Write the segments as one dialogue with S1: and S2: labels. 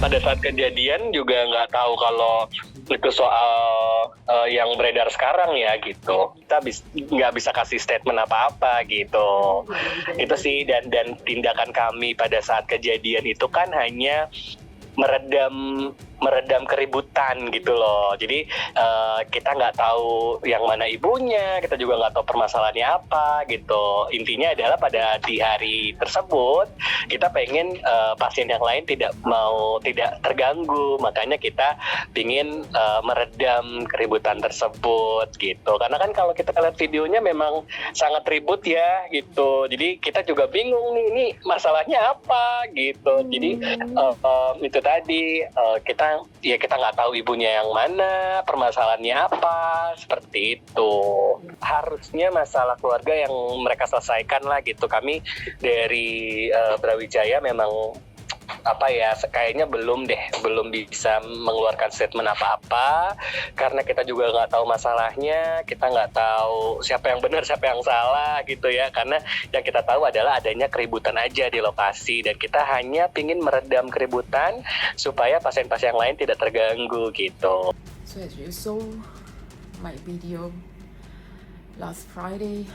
S1: pada saat kejadian juga nggak tahu kalau itu soal yang beredar sekarang ya gitu. Kita nggak bisa kasih statement apa-apa gitu. Itu sih, dan tindakan kami pada saat kejadian itu kan hanya meredam keributan gitu loh. Jadi kita nggak tahu yang mana ibunya, kita juga nggak tahu permasalahannya apa gitu. Intinya adalah pada di hari tersebut kita pengen pasien yang lain tidak terganggu, makanya kita ingin meredam keributan tersebut gitu. Karena kan kalau kita lihat videonya memang sangat ribut ya gitu. Jadi kita juga bingung nih, ini masalahnya apa gitu. Jadi itu tadi kita nggak tahu ibunya yang mana, permasalahannya apa, seperti itu. Harusnya masalah keluarga yang mereka selesaikan lah gitu. Kami dari Brawijaya memang kayaknya belum bisa mengeluarkan statement apa-apa karena kita juga nggak tahu masalahnya, kita nggak tahu siapa yang benar siapa yang salah gitu ya, karena yang kita tahu adalah adanya keributan aja di lokasi dan kita hanya pingin meredam keributan supaya pasien-pasien yang lain tidak terganggu gitu.
S2: So as you saw my video last Friday,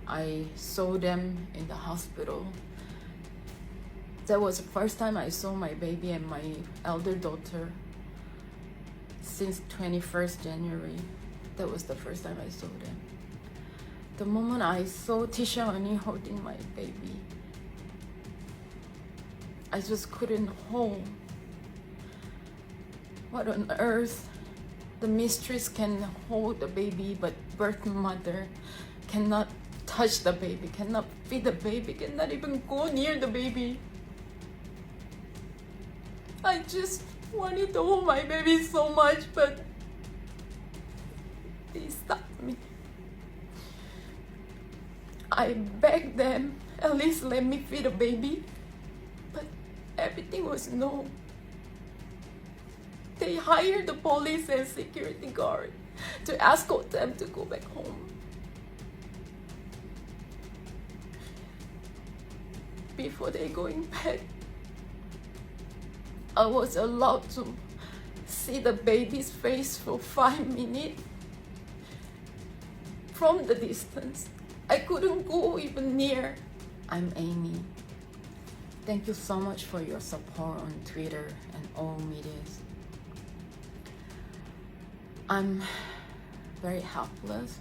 S2: I saw them in the hospital. That was the first time I saw my baby and my elder daughter since 21st January. That was the first time I saw them. The moment I saw Tisha Ani holding my baby, I just couldn't hold. What on earth? The mistress can hold the baby, but birth mother cannot touch the baby, cannot feed the baby, cannot even go near the baby. I just wanted to hold my baby so much, but they stopped me. I begged them, at least let me feed the baby, but everything was no. They hired the police and security guard to escort them to go back home. Before they going back, I was allowed to see the baby's face for 5 minutes from the distance. I couldn't go even near. I'm Amy. Thank you so much for your support on Twitter and all medias. I'm very helpless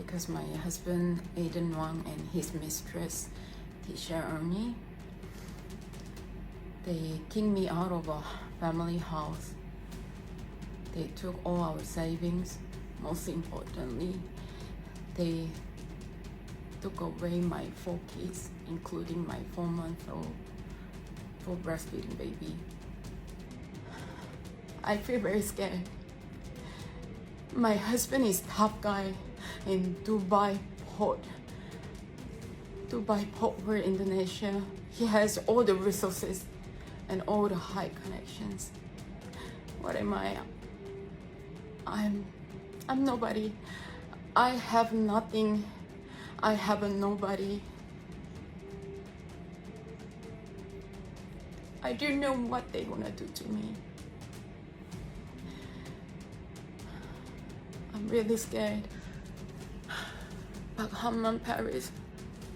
S2: because my husband Aiden Wang and his mistress Tisha Ernie, they kicked me out of a family house. They took all our savings. Most importantly, they took away my 4 kids, including my 4-month-old full breastfeeding baby. I feel very scared. My husband is top guy in Dubai Port. Dubai Port, where Indonesia. He has all the resources and all the high connections. What am I? I'm nobody. I have nothing. I have a nobody. I don't know what they gonna do to me. I'm really scared. Back home in Paris,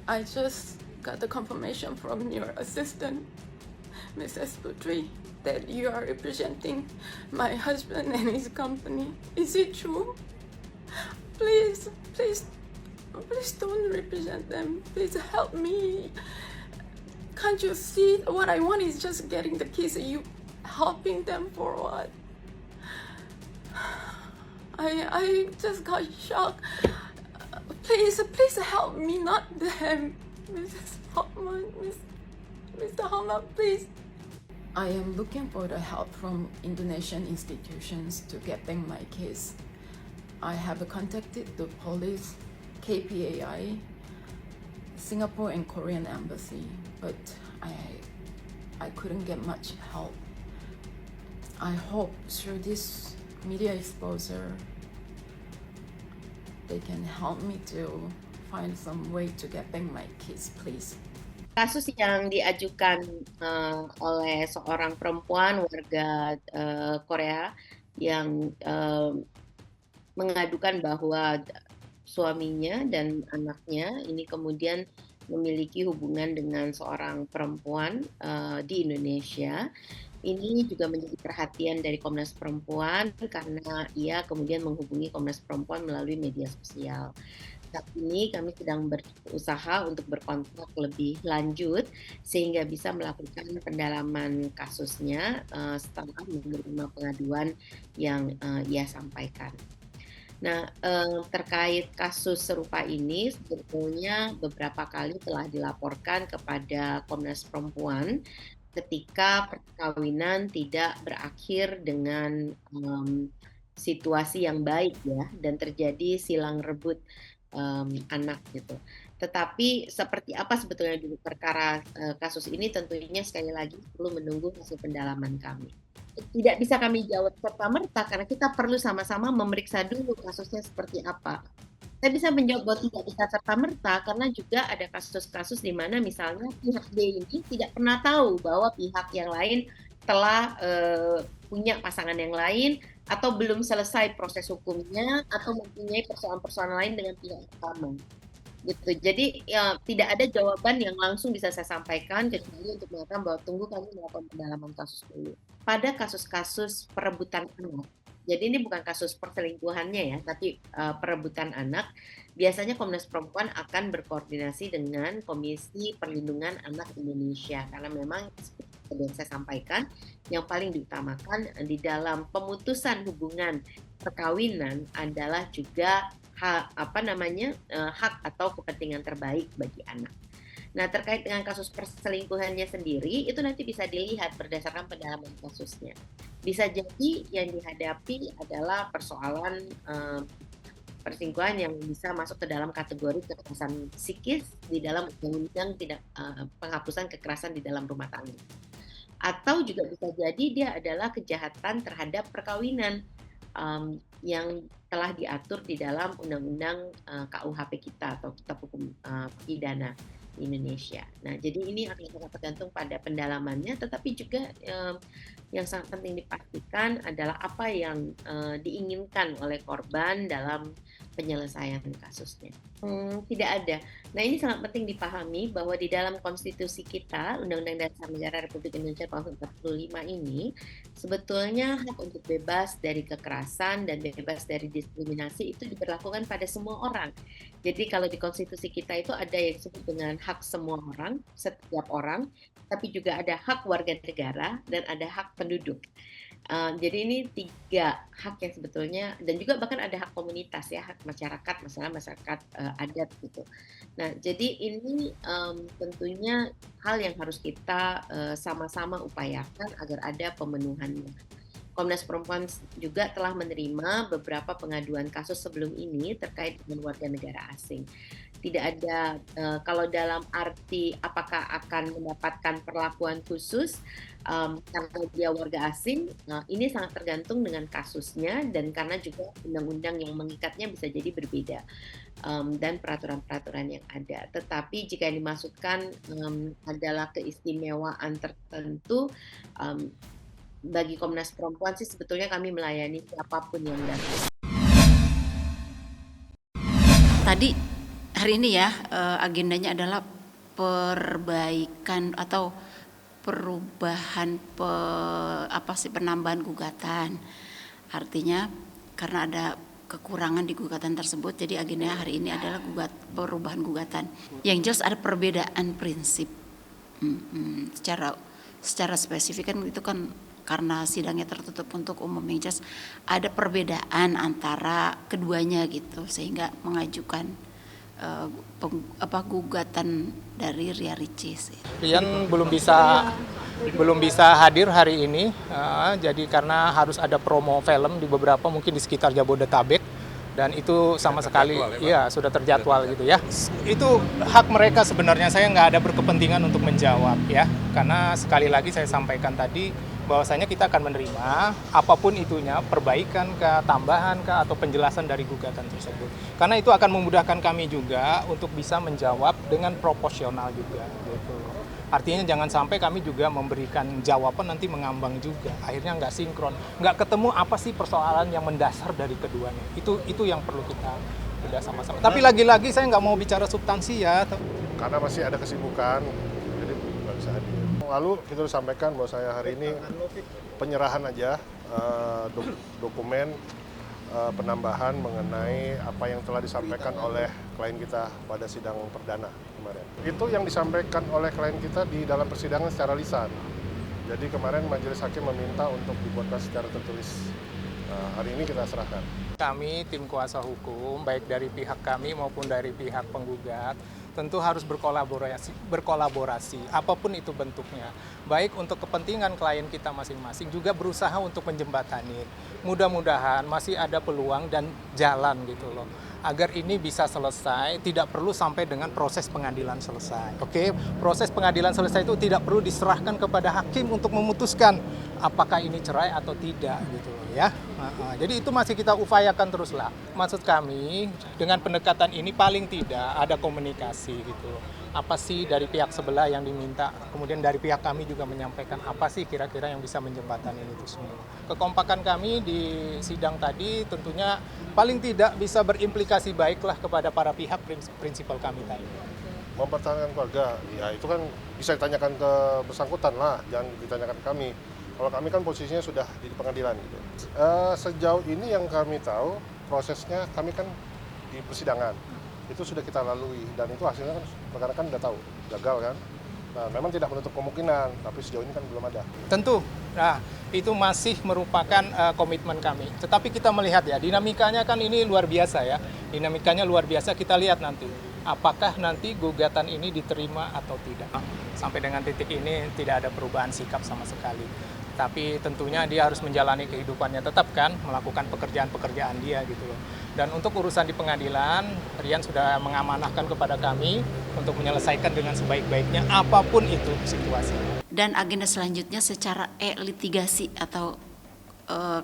S2: I just got the confirmation from your assistant, Mrs. Putri, that you are representing my husband and his company. Is it true? Please don't represent them. Please help me. Can't you see what I want is just getting the kids? Are you helping them for what? I just got shocked. Please help me, not them. Mrs. Hoffman, Mr. Hoffman, please. I am looking for the help from Indonesian institutions to get back my kids. I have contacted the police, KPAI, Singapore and Korean embassy, but I couldn't get much help. I hope through this media exposure, they can help me to find some way to get back my kids, please.
S3: Kasus yang diajukan oleh seorang perempuan warga Korea yang mengadukan bahwa suaminya dan anaknya ini kemudian memiliki hubungan dengan seorang perempuan di Indonesia. Ini juga menjadi perhatian dari Komnas Perempuan karena ia kemudian menghubungi Komnas Perempuan melalui media sosial. Saat ini kami sedang berusaha untuk berkontak lebih lanjut sehingga bisa melakukan pendalaman kasusnya setelah menerima pengaduan yang ia sampaikan. Nah, terkait kasus serupa ini sebetulnya beberapa kali telah dilaporkan kepada Komnas Perempuan ketika perkawinan tidak berakhir dengan situasi yang baik ya, dan terjadi silang rebut anak gitu. Tetapi seperti apa sebetulnya dulu perkara kasus ini tentunya sekali lagi perlu menunggu hasil pendalaman kami. Tidak bisa kami jawab serta-merta karena kita perlu sama-sama memeriksa dulu kasusnya seperti apa. Saya bisa menjawab bahwa tidak bisa serta-merta karena juga ada kasus-kasus di mana misalnya pihak B ini tidak pernah tahu bahwa pihak yang lain telah punya pasangan yang lain atau belum selesai proses hukumnya atau mempunyai persoalan-persoalan lain dengan pihak utama. Gitu. Jadi ya, tidak ada jawaban yang langsung bisa saya sampaikan kecuali untuk mengatakan bahwa tunggu kami melakukan pendalaman kasus dulu. Pada kasus-kasus perebutan anak, jadi ini bukan kasus perselingkuhannya ya, tapi perebutan anak, biasanya Komnas Perempuan akan berkoordinasi dengan Komisi Perlindungan Anak Indonesia karena memang seperti yang saya sampaikan, yang paling diutamakan di dalam pemutusan hubungan perkawinan adalah juga hak atau kepentingan terbaik bagi anak. Nah, terkait dengan kasus perselingkuhannya sendiri, itu nanti bisa dilihat berdasarkan pendalaman kasusnya. Bisa jadi yang dihadapi adalah persoalan perselingkuhan yang bisa masuk ke dalam kategori kekerasan psikis di dalam undang-undang penghapusan kekerasan di dalam rumah tangga. Atau juga bisa jadi dia adalah kejahatan terhadap perkawinan yang telah diatur di dalam undang-undang KUHP kita atau Kitab Hukum Pidana di Indonesia. Nah, jadi ini akan sangat tergantung pada pendalamannya, tetapi juga yang sangat penting dipastikan adalah apa yang diinginkan oleh korban dalam penyelesaian kasusnya. Tidak ada. Nah, ini sangat penting dipahami bahwa di dalam konstitusi kita, Undang-Undang Dasar Negara Republik Indonesia tahun 45 ini, sebetulnya hak untuk bebas dari kekerasan dan bebas dari diskriminasi itu diberlakukan pada semua orang. Jadi kalau di konstitusi kita itu ada yang disebut dengan hak semua orang, setiap orang, tapi juga ada hak warga negara dan ada hak penduduk. Jadi ini 3 hak yang sebetulnya dan juga bahkan ada hak komunitas ya, hak masyarakat, misalnya masyarakat adat gitu. Nah, jadi ini tentunya hal yang harus kita sama-sama upayakan agar ada pemenuhannya. Komnas Perempuan juga telah menerima beberapa pengaduan kasus sebelum ini terkait dengan warga negara asing. Tidak ada kalau dalam arti apakah akan mendapatkan perlakuan khusus karena dia warga asing, ini sangat tergantung dengan kasusnya dan karena juga undang-undang yang mengikatnya bisa jadi berbeda dan peraturan-peraturan yang ada. Tetapi jika yang dimaksudkan adalah keistimewaan tertentu, bagi Komnas Perempuan sih sebetulnya kami melayani siapapun yang datang.
S4: Tadi hari ini ya agendanya adalah perbaikan atau perubahan penambahan gugatan. Artinya karena ada kekurangan di gugatan tersebut, jadi agendanya hari ini adalah perubahan gugatan. Yang jelas ada perbedaan prinsip. Secara spesifik kan itu kan karena sidangnya tertutup untuk umum, yang jelas ada perbedaan antara keduanya gitu, sehingga mengajukan gugatan dari Ria Ricis.
S5: Rian belum bisa hadir hari ini, jadi karena harus ada promo film di beberapa mungkin di sekitar Jabodetabek dan itu sama sekali ya sudah terjadwal gitu ya. Itu hak mereka sebenarnya, saya nggak ada berkepentingan untuk menjawab ya, karena sekali lagi saya sampaikan tadi bahwasanya kita akan menerima apapun itunya, perbaikan kah, tambahan kah, atau penjelasan dari gugatan tersebut. Karena itu akan memudahkan kami juga untuk bisa menjawab dengan proporsional juga gitu. Artinya jangan sampai kami juga memberikan jawaban nanti mengambang juga, akhirnya nggak sinkron, nggak ketemu apa sih persoalan yang mendasar dari keduanya. Itu yang perlu kita bedah sama-sama. Tapi lagi-lagi saya nggak mau bicara substansi ya.
S6: Karena masih ada kesibukan, jadi nggak bisa hadir. Lalu kita sudah sampaikan bahwa saya hari ini penyerahan aja dokumen penambahan mengenai apa yang telah disampaikan oleh klien kita pada sidang perdana kemarin. Itu yang disampaikan oleh klien kita di dalam persidangan secara lisan. Jadi kemarin majelis hakim meminta untuk dibuatkan secara tertulis. Hari ini kita serahkan.
S5: Kami tim kuasa hukum, baik dari pihak kami maupun dari pihak penggugat, tentu harus berkolaborasi, apapun itu bentuknya. Baik untuk kepentingan klien kita masing-masing, juga berusaha untuk menjembatani. Mudah-mudahan masih ada peluang dan jalan gitu loh. Agar ini bisa selesai, tidak perlu sampai dengan proses pengadilan selesai. Oke, proses pengadilan selesai itu tidak perlu diserahkan kepada hakim untuk memutuskan apakah ini cerai atau tidak gitu loh ya. Jadi itu masih kita upayakan teruslah. Maksud kami dengan pendekatan ini paling tidak ada komunikasi gitu loh. Apa sih dari pihak sebelah yang diminta, kemudian dari pihak kami juga menyampaikan apa sih kira-kira yang bisa menjembatani itu semua. Kekompakan kami di sidang tadi tentunya paling tidak bisa berimplikasi baiklah kepada para pihak prinsipal kami tadi.
S6: Mempertahankan keluarga, ya itu kan bisa ditanyakan ke bersangkutan lah, jangan ditanyakan ke kami. Kalau kami kan posisinya sudah di pengadilan gitu. Sejauh ini yang kami tahu prosesnya kami kan di persidangan. Itu sudah kita lalui dan itu hasilnya kan perkara kan udah tahu gagal kan. Nah, memang tidak menutup kemungkinan, tapi sejauh ini kan belum ada.
S5: Tentu, nah itu masih merupakan komitmen kami. Tetapi kita melihat ya, dinamikanya kan ini luar biasa ya. Dinamikanya luar biasa, kita lihat nanti. Apakah nanti gugatan ini diterima atau tidak. Sampai dengan titik ini tidak ada perubahan sikap sama sekali. Tapi tentunya dia harus menjalani kehidupannya tetap kan, melakukan pekerjaan-pekerjaan dia gitu loh. Dan untuk urusan di pengadilan, Rian sudah mengamanahkan kepada kami untuk menyelesaikan dengan sebaik-baiknya apapun itu situasinya.
S4: Dan agenda selanjutnya secara e-litigasi atau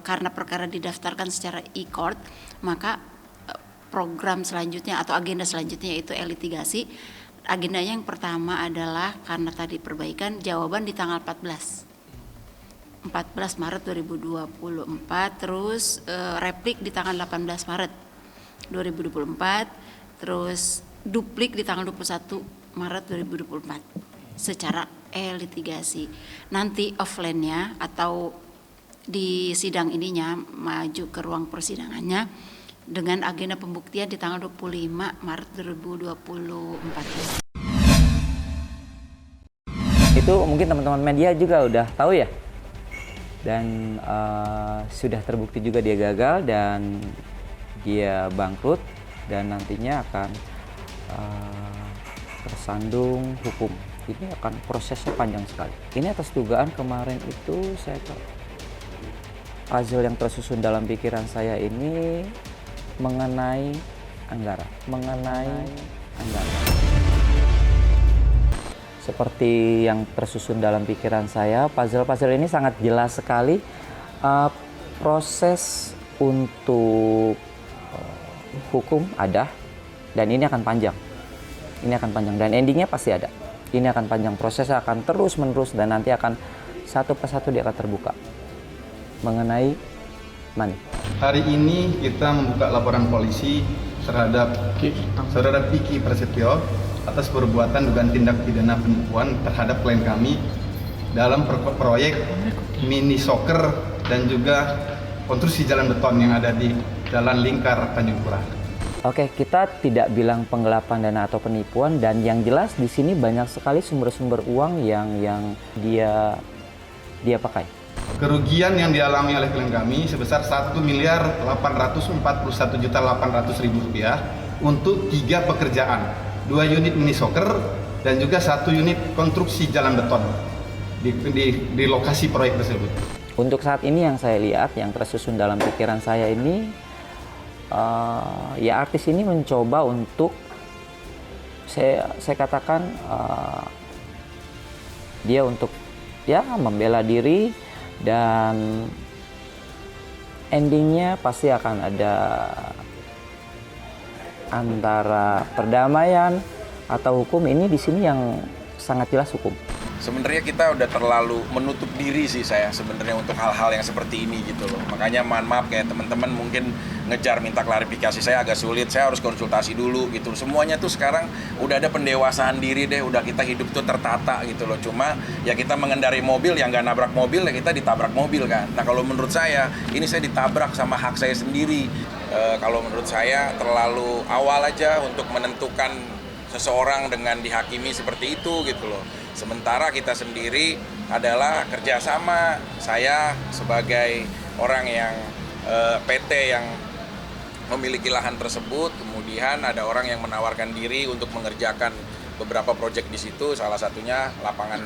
S4: karena perkara didaftarkan secara e-court, maka program selanjutnya atau agenda selanjutnya yaitu e-litigasi. Agendanya yang pertama adalah karena tadi perbaikan jawaban di tanggal 14 Maret 2024, terus replik di tanggal 18 Maret 2024, terus duplik di tanggal 21 Maret 2024 secara e-litigasi. Nanti offline-nya atau di sidang ininya maju ke ruang persidangannya dengan agenda pembuktian di tanggal 25 Maret 2024.
S7: Itu mungkin teman-teman media juga udah tahu ya. Dan sudah terbukti juga dia gagal dan dia bangkrut dan nantinya akan tersandung hukum. Ini akan prosesnya panjang sekali. Ini atas dugaan kemarin itu saya puzzle yang tersusun dalam pikiran saya ini mengenai anggaran. Seperti yang tersusun dalam pikiran saya, puzzle-puzzle ini sangat jelas sekali. Proses untuk hukum ada, dan ini akan panjang. Dan endingnya pasti ada. Ini akan panjang, prosesnya akan terus-menerus dan nanti akan satu persatu dia akan terbuka mengenai money.
S8: Hari ini kita membuka laporan polisi terhadap Saudara Vicky Prasetyo atas perbuatan dugaan tindak pidana penipuan terhadap klien kami dalam proyek mini soccer dan juga konstruksi jalan beton yang ada di Jalan Lingkar Tanjung Pura.
S7: Oke, kita tidak bilang penggelapan dana atau penipuan, dan yang jelas di sini banyak sekali sumber-sumber uang yang dia pakai.
S8: Kerugian yang dialami oleh klien kami sebesar 1.841.800.000 rupiah untuk 3 pekerjaan, 2 unit mini soccer dan juga 1 unit konstruksi jalan beton di lokasi proyek tersebut.
S7: Untuk saat ini yang saya lihat, yang tersusun dalam pikiran saya ini, ya artis ini mencoba untuk saya katakan dia untuk ya membela diri dan endingnya pasti akan ada antara perdamaian atau hukum. Ini di sini yang sangat jelas hukum.
S9: Sebenarnya kita udah terlalu menutup diri sih saya sebenarnya untuk hal-hal yang seperti ini gitu loh. Makanya mohon maaf kayak teman-teman mungkin ngejar minta klarifikasi saya agak sulit. Saya harus konsultasi dulu gitu. Semuanya tuh sekarang udah ada pendewasaan diri deh. Udah kita hidup tuh tertata gitu loh. Cuma ya kita mengendarai mobil yang nggak nabrak mobil ya kita ditabrak mobil kan. Nah kalau menurut saya ini saya ditabrak sama hak saya sendiri. Kalau menurut saya terlalu awal aja untuk menentukan seseorang dengan dihakimi seperti itu gitu loh. Sementara kita sendiri adalah kerjasama. Saya sebagai orang yang PT yang memiliki lahan tersebut, kemudian ada orang yang menawarkan diri untuk mengerjakan beberapa proyek di situ, salah satunya lapangan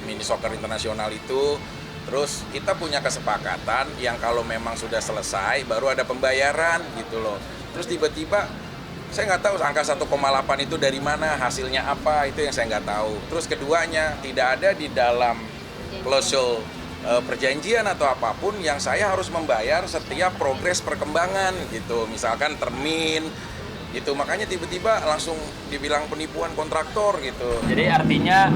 S9: mini soccer internasional itu. Terus kita punya kesepakatan yang kalau memang sudah selesai baru ada pembayaran gitu loh. Terus tiba-tiba saya nggak tahu angka 1,8 itu dari mana, hasilnya apa, itu yang saya nggak tahu. Terus keduanya, tidak ada di dalam klausul perjanjian atau apapun yang saya harus membayar setiap progres perkembangan gitu. Misalkan termin gitu, makanya tiba-tiba langsung dibilang penipuan kontraktor gitu.
S10: Jadi artinya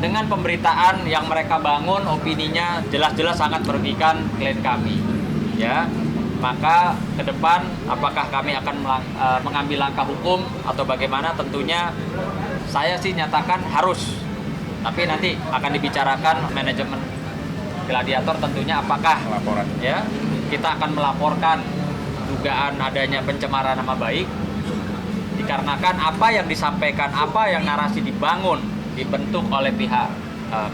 S10: dengan pemberitaan yang mereka bangun, opininya jelas-jelas sangat merugikan klien kami, ya. Maka ke depan apakah kami akan mengambil langkah hukum atau bagaimana, tentunya saya sih nyatakan harus. Tapi nanti akan dibicarakan manajemen Gladiator tentunya apakah
S9: laporan
S10: ya kita akan melaporkan dugaan adanya pencemaran nama baik dikarenakan apa yang disampaikan, apa yang narasi dibentuk oleh pihak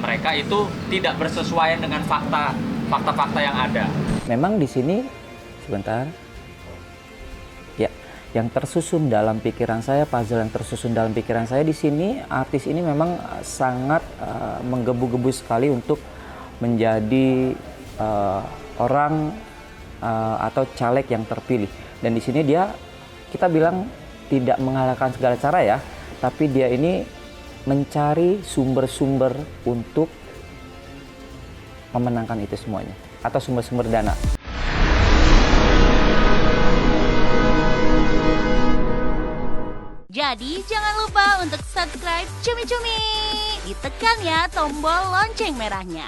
S10: mereka itu tidak bersesuaian dengan fakta-fakta yang ada.
S7: Memang di sini sebentar. Ya, yang tersusun dalam pikiran saya, puzzle yang tersusun dalam pikiran saya di sini, artis ini memang sangat menggebu-gebu sekali untuk menjadi orang atau caleg yang terpilih. Dan di sini dia, kita bilang tidak mengalahkan segala cara ya, tapi dia ini mencari sumber-sumber untuk memenangkan itu semuanya, atau sumber-sumber dana.
S11: Jadi jangan lupa untuk subscribe Cumi Cumi. Ditekan ya tombol lonceng merahnya.